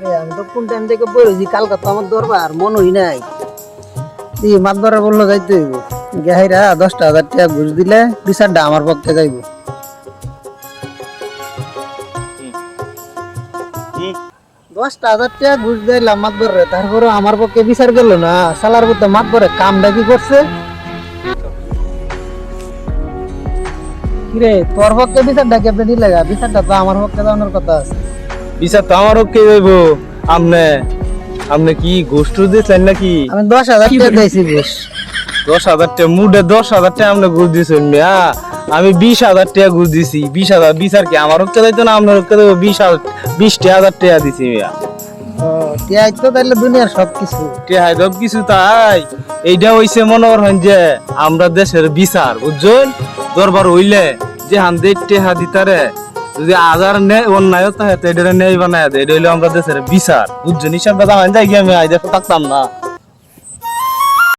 আমি তো কোন টাইম থেকে বলেছি কালকে তো আমার দরবার মনই নাই। মাতবরে বললো যাইতে হইব, গেহাইরা 10,000 টাকা ঘুষ দিলে বিচারটা আমার পক্ষে যাইব। 10,000 টাকা ঘুষ দিলাম মাতবরে, তারপরে আমার পক্ষে বিচার গেল না। সালার মধ্যে মাতবরে কামটা কি করছে? কিরে তোর পক্ষে বিচারটা কেমনে নিলে? বিচারটা তো আমার পক্ষে যাওয়ার কথা আছে। বিচার তো আমারও কে যাইব। আমনে আমনে কি ঘুষ টুস দিয়েছেন নাকি? আমি 10,000 টাকা দিয়েছি ঘুষ। 10,000 টাকা মুডে 10,000 টাকা আমনে ঘুষ দিয়েছেন মিয়া। আমি 20,000 টাকা ঘুষ দিছি। 20,000 বিচার কি আমার হচ্ছে যাইতো না? আপনার হচ্ছে 20,000 টাকা দিছি মিয়া। ও টিয়াই তো তাইলে দুনিয়ার সবকিছু। টেহাই সব কিছু তাই। এইটা হইছে মনে করেন যে আমরা দেশের বিচার বুঝছেন। দরবার হইলে যে হান্দে টেহা দিতারে যদি আজার নেই অন্যায় থাকে তো এটা নেই বানায় দেয়। এটা হইলে আমরা দেশের বিচার বুঝছেন। হিসাবটা জানেন যাই আমি আইদা থাকতাম না।